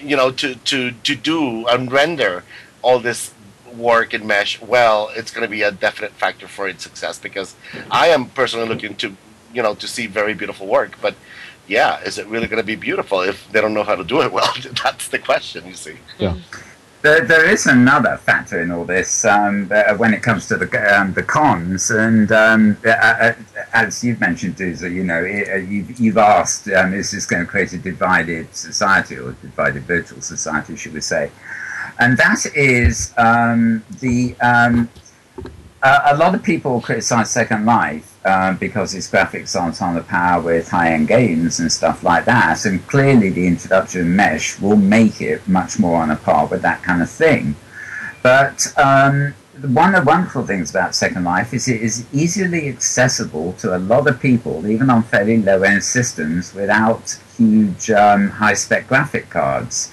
S2: you know, to do and render all this work in mesh well, it's going to be a definite factor for its success. Because I am personally looking to, you know, to see very beautiful work. But yeah, is it really going to be beautiful if they don't know how to do it well? That's the question, you see.
S3: Yeah.
S4: There is another factor in all this when it comes to the cons, and as you've mentioned, Dousa, you know, you've asked, is this going to create a divided society, or a divided virtual society, should we say? And that is a lot of people criticize Second Life because its graphics aren't on the par with high-end games and stuff like that, and clearly the introduction of mesh will make it much more on a par with that kind of thing. But one of the wonderful things about Second Life is it is easily accessible to a lot of people, even on fairly low-end systems, without huge high-spec graphic cards.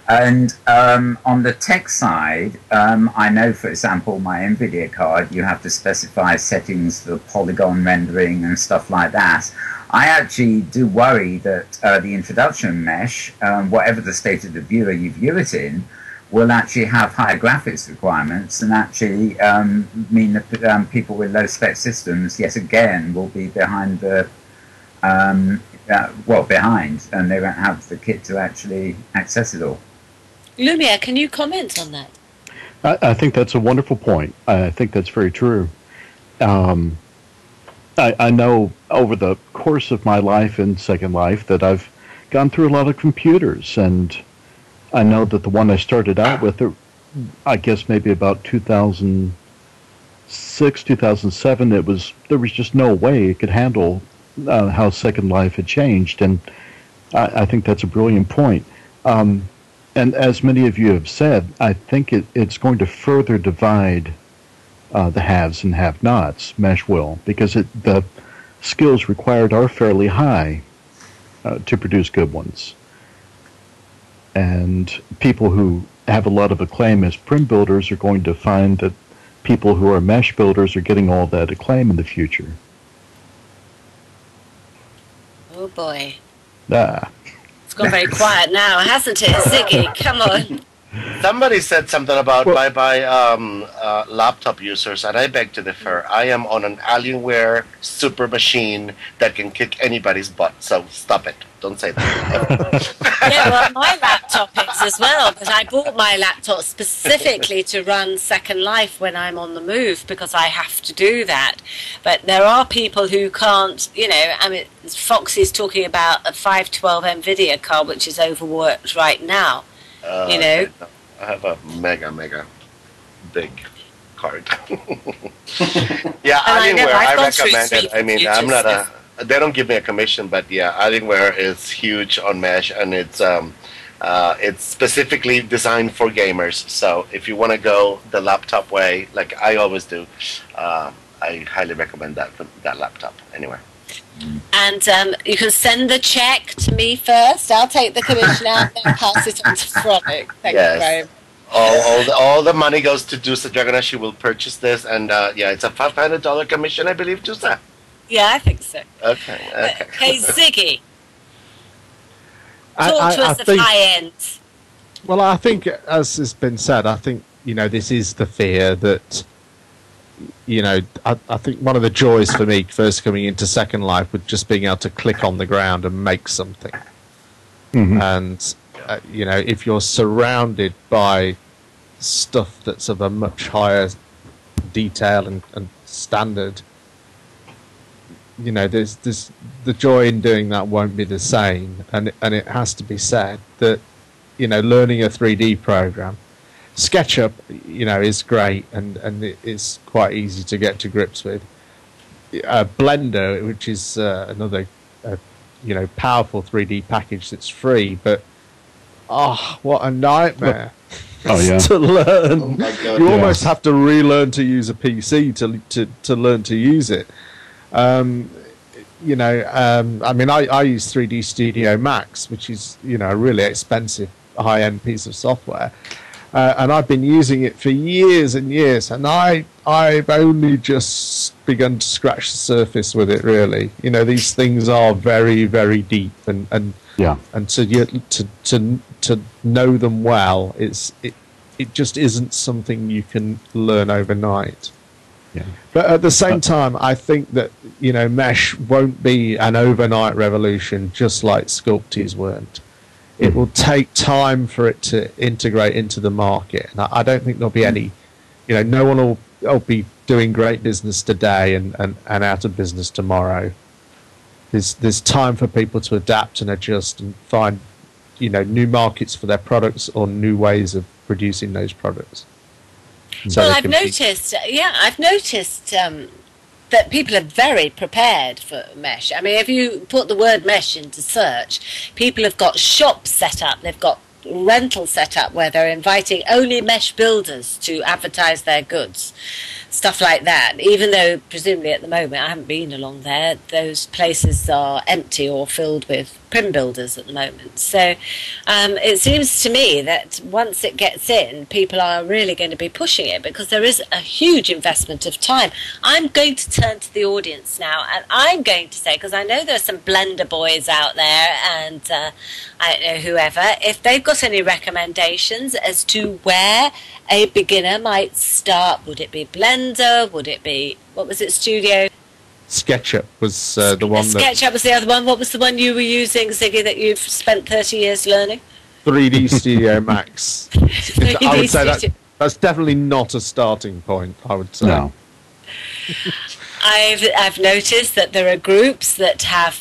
S4: And on the tech side, I know, for example, my NVIDIA card, you have to specify settings for polygon rendering and stuff like that. I actually do worry that the introduction mesh, whatever the state of the viewer you view it in, will actually have higher graphics requirements, and actually mean that people with low-spec systems, yet again, will be behind the... behind, and they won't have the kit to actually access it all.
S7: Lumiere, can you comment on that?
S3: I think that's a wonderful point. I think that's very true. I know over the course of my life in Second Life that I've gone through a lot of computers, and I know that the one I started out with, I guess maybe about 2006, 2007, there was just no way it could handle how Second Life had changed, and I think that's a brilliant point. And as many of you have said, I think it's going to further divide the haves and have-nots, mesh will, because the skills required are fairly high to produce good ones. And people who have a lot of acclaim as prim builders are going to find that people who are mesh builders are getting all that acclaim in the future.
S7: Oh boy.
S3: Ah.
S7: It's gone very quiet now, hasn't it, Ziggy? Come on.
S2: Somebody said something about bye-bye laptop users, and I beg to differ. I am on an Alienware super machine that can kick anybody's butt, so stop it. Don't say that.
S7: Yeah, well, my laptop is as well, but I bought my laptop specifically to run Second Life when I'm on the move, because I have to do that. But there are people who can't, you know, I mean, Foxy's talking about a 512 NVIDIA card, which is overworked right now. You know,
S2: I have a mega big card. Yeah, Alienware, I recommend it. I mean, I'm not they don't give me a commission, but yeah, Alienware is huge on mesh, and it's specifically designed for gamers. So if you want to go the laptop way, like I always do, I highly recommend that laptop. Anyway.
S7: And you can send the check to me first. I'll take the commission out and then pass it on to Frolic. Thank you very much.
S2: All the money goes to Dousa Dragonash. She will purchase this, and yeah, it's a $500 commission, I believe, Dousa.
S7: Yeah, I think so.
S2: Okay.
S7: Hey, Ziggy, talk to us of high end.
S6: Well, I think, as has been said, I think, you know, this is the fear that, you know, I think one of the joys for me first coming into Second Life was just being able to click on the ground and make something. Mm-hmm. And, you know, if you're surrounded by stuff that's of a much higher detail and standard, you know, there's the joy in doing that won't be the same. And it has to be said that, you know, learning a 3D program, SketchUp, you know, is great and it is quite easy to get to grips with. Blender, which is another, you know, powerful 3D package that's free, but what a nightmare!
S3: Oh yeah,
S6: to learn.
S5: Oh my God,
S6: you almost have to relearn to use a PC to learn to use it. You know, I mean, I use 3D Studio Max, which is, you know, a really expensive high-end piece of software. And I've been using it for years and years, and I've only just begun to scratch the surface with it. Really, you know, these things are very, very deep, and to know them well, it just isn't something you can learn overnight. Yeah. But at the same time, I think that, you know, mesh won't be an overnight revolution, just like Sculpties weren't. It will take time for it to integrate into the market. And I don't think there'll be any, you know, no one will be doing great business today and out of business tomorrow. There's time for people to adapt and adjust and find, you know, new markets for their products or new ways of producing those products.
S7: So well, I've noticed that people are very prepared for mesh. I mean, if you put the word mesh into search, people have got shops set up, they've got rental set up where they're inviting only mesh builders to advertise their goods, stuff like that. Even though presumably at the moment, I haven't been along there, those places are empty or filled with prim builders at the moment. So it seems to me that once it gets in, people are really going to be pushing it, because there is a huge investment of time. I'm going to turn to the audience now, and I'm going to say, because I know there are some Blender boys out there, and I don't know, whoever, if they've got any recommendations as to where a beginner might start. Would it be Blender? Would it be, what was it, Studio?
S6: SketchUp was the one.
S7: SketchUp was the other one. What was the one you were using, Ziggy, that you've spent 30 years learning?
S6: 3D Studio Max. I would say that's definitely not a starting point, I would say. No.
S7: I've noticed that there are groups that have...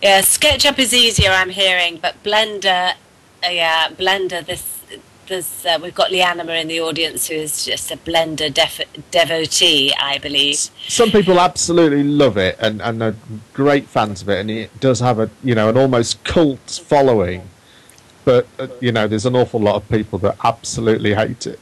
S7: yeah, SketchUp is easier, I'm hearing, but Blender... Blender, we've got Leanima in the audience, who is just a Blender devotee, I believe.
S6: Some people absolutely love it and are great fans of it, and it does have an almost cult following. But you know, there's an awful lot of people that absolutely hate it.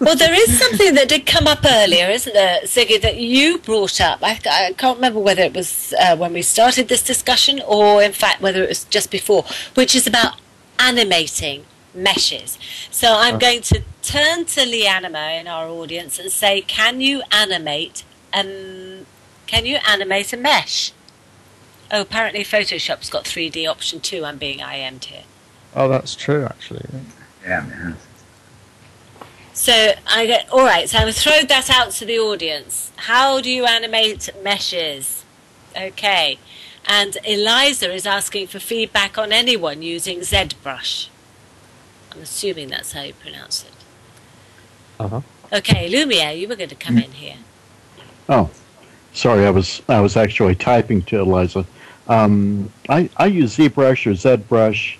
S7: Well, there is something that did come up earlier, isn't there, Ziggy, that you brought up. I can't remember whether it was when we started this discussion, or in fact whether it was just before, which is about animating meshes. So I'm going to turn to Leanima in our audience and say, can you animate a mesh? Oh, apparently Photoshop's got 3D option 2. I'm being IM'd here.
S6: Oh, that's true, actually.
S4: Yeah, man.
S7: So all right. So I'm going to throw that out to the audience. How do you animate meshes? Okay, and Eliza is asking for feedback on anyone using ZBrush. I'm assuming that's how you pronounce it.
S6: Uh-huh.
S7: Okay, Lumiere, you were going to come in here.
S3: Oh, sorry, I was actually typing to Eliza. I use ZBrush or ZBrush,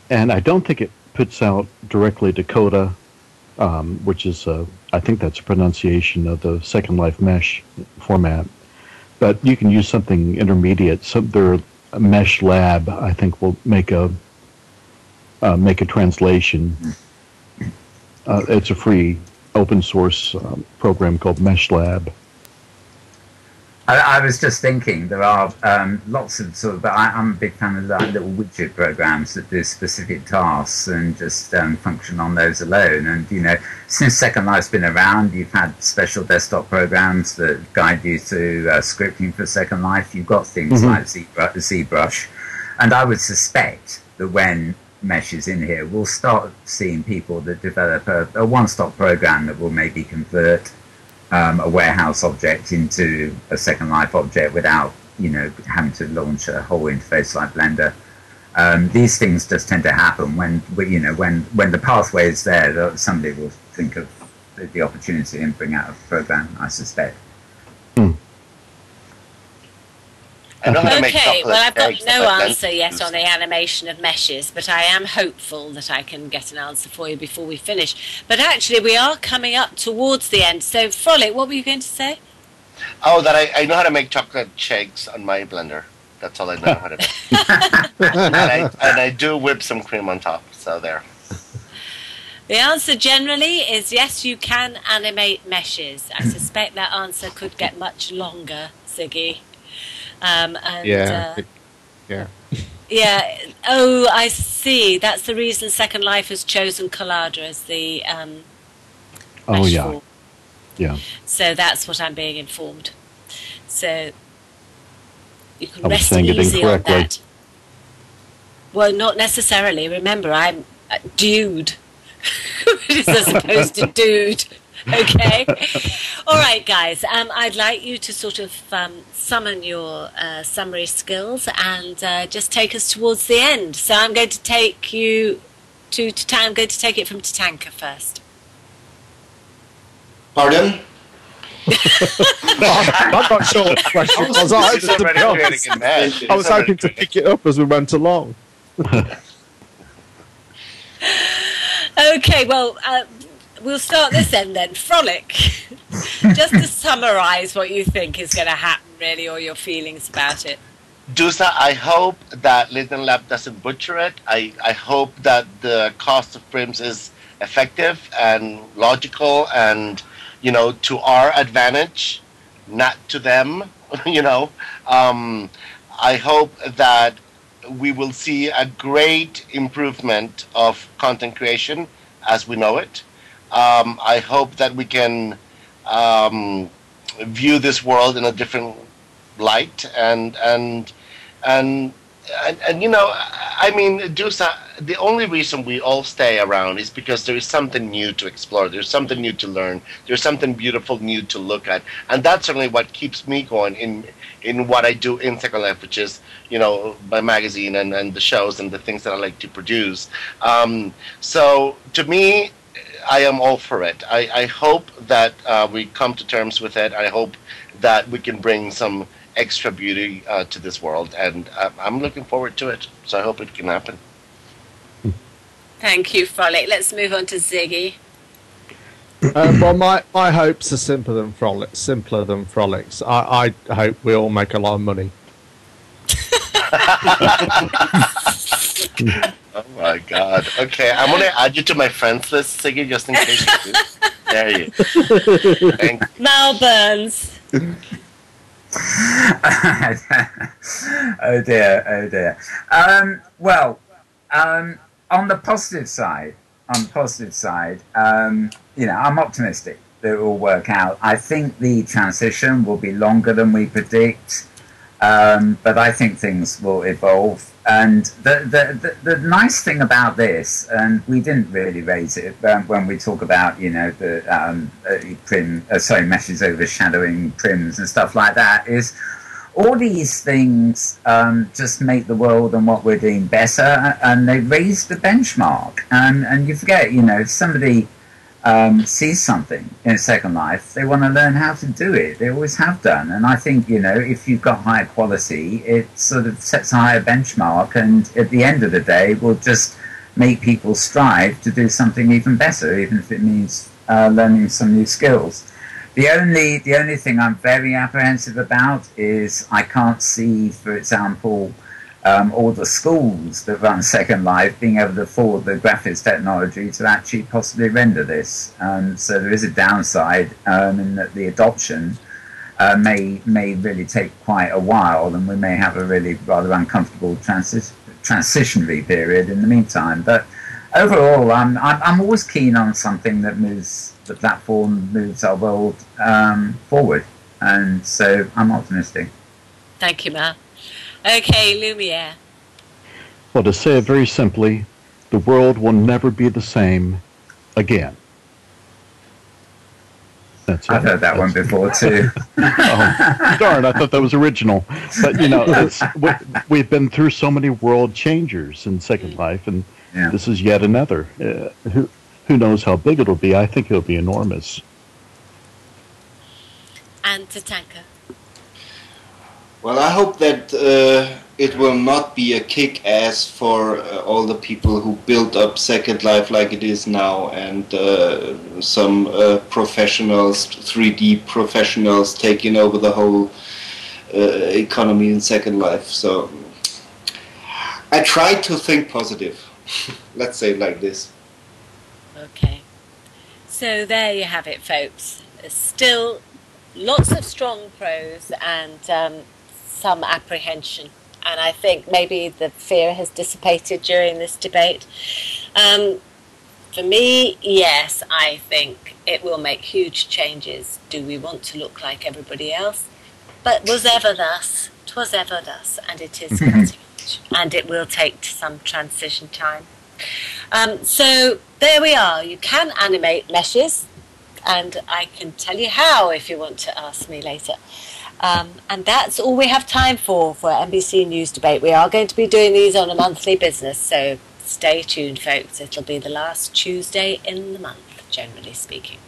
S3: and I don't think it puts out directly to Coda, which is I think that's a pronunciation of the Second Life mesh format. But you can use something intermediate. A Mesh Lab, I think, will make a translation. It's a free open source program called Mesh Lab.
S4: I was just thinking there are lots of sort of. I'm a big fan of like little widget programs that do specific tasks and just function on those alone. And you know, since Second Life's been around, you've had special desktop programs that guide you through scripting for Second Life. You've got things like ZBrush, and I would suspect that when Mesh is in here, we'll start seeing people that develop a one-stop program that will maybe convert a warehouse object into a Second Life object without, you know, having to launch a whole interface like Blender. These things just tend to happen when the pathway is there. That somebody will think of the opportunity and bring out a program, I suspect.
S7: Okay, well, I've got no answer yet on the animation of meshes, but I am hopeful that I can get an answer for you before we finish. But actually, we are coming up towards the end. So, Frolic, what were you going to say?
S2: Oh, that I know how to make chocolate shakes on my blender. That's all I know how to make. and I do whip some cream on top, so there.
S7: The answer generally is yes, you can animate meshes. I suspect that answer could get much longer, Ziggy.
S6: Yeah.
S7: Yeah. Oh, I see. That's the reason Second Life has chosen Collada as the mesh form.
S3: Yeah.
S7: So that's what I'm being informed. So you can
S3: I was
S7: rest
S3: saying it
S7: easy on
S3: incorrectly.
S7: that. Well, not necessarily. Remember, I'm a dude as opposed to dude. Okay. All right, guys. I'd like you to sort of summon your summary skills and just take us towards the end. So I'm going to take you to I'm going to take it from Tatanka first.
S5: Pardon?
S6: I'm not sure what the question was. I was hoping to pick it up as we went along.
S7: Okay, well, we'll start this end then. Frolic, just to summarise what you think is going to happen, really, or your feelings about it.
S2: Dousa, I hope that Little Lab doesn't butcher it. I hope that the cost of prims is effective and logical and, you know, to our advantage, not to them, you know. I hope that we will see a great improvement of content creation as we know it. I hope that we can view this world in a different light and you know, I mean, Dousa, the only reason we all stay around is because there is something new to explore. There's something new to learn. There's something beautiful new to look at, and that's certainly what keeps me going in what I do in Second Life, which is, you know, my magazine and the shows and the things that I like to produce. So to me, I am all for it. I hope that we come to terms with it. I hope that we can bring some extra beauty to this world, and I'm looking forward to it. So I hope it can happen.
S7: Thank you, Frolic. Let's move on to Ziggy.
S6: Well, my hopes are simpler than Frolic's. I hope we all make a lot of money.
S2: Oh my God. Okay, I'm going to add you to my friends list, Ziggy, just in case you do. There you go. Thank you.
S7: Malburns.
S4: Oh dear. On the positive side, you know, I'm optimistic that it will work out. I think the transition will be longer than we predict. But I think things will evolve. And the nice thing about this, and we didn't really raise it when we talk about, the meshes overshadowing prims and stuff like that, is all these things just make the world and what we're doing better, and they raise the benchmark. And you forget, if somebody sees something in Second Life, they want to learn how to do it. They always have done. And I think, if you've got higher quality, it sort of sets a higher benchmark, and at the end of the day will just make people strive to do something even better, even if it means learning some new skills. The only thing I'm very apprehensive about is I can't see, for example, all the schools that run Second Life being able to afford the graphics technology to actually possibly render this. So there is a downside in that the adoption may really take quite a while, and we may have a really rather uncomfortable transitionary period in the meantime. But overall, I'm always keen on something that moves the platform, moves our world forward, and so I'm optimistic.
S7: Thank you, Mal. Okay, Lumiere.
S3: Well, to say it very simply, the world will never be the same again. That's it.
S4: I've heard that one before too.
S3: Oh, darn, I thought that was original. But, we've been through so many world changers in Second Life, and this is yet another. Who knows how big it'll be? I think it'll be enormous.
S7: And Tatanka.
S5: Well, I hope that it will not be a kick-ass for all the people who built up Second Life like it is now, and some professionals, 3D professionals, taking over the whole economy in Second Life. So I try to think positive. Let's say it like this.
S7: Okay. So there you have it, folks. There's still lots of strong pros and some apprehension, and I think maybe the fear has dissipated during this debate. For me, yes, I think it will make huge changes. Do we want to look like everybody else? But was ever thus, 'twas ever thus, and it is cutting edge, and it will take some transition time. So there we are. You can animate meshes, and I can tell you how if you want to ask me later. And that's all we have time for MBC News Debate. We are going to be doing these on a monthly business, so stay tuned, folks. It'll be the last Tuesday in the month, generally speaking.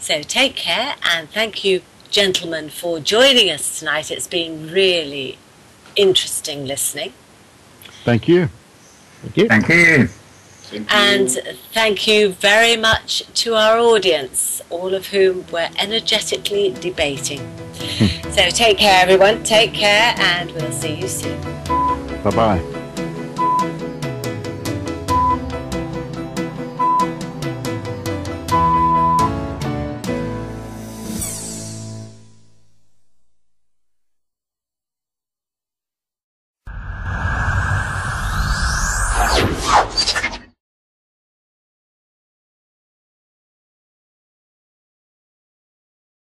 S7: So take care, and thank you, gentlemen, for joining us tonight. It's been really interesting listening.
S3: Thank you.
S6: Thank you.
S4: Thank you.
S7: And thank you very much to our audience, all of whom were energetically debating. So take care, everyone. Take care, and we'll see you soon.
S3: Bye-bye.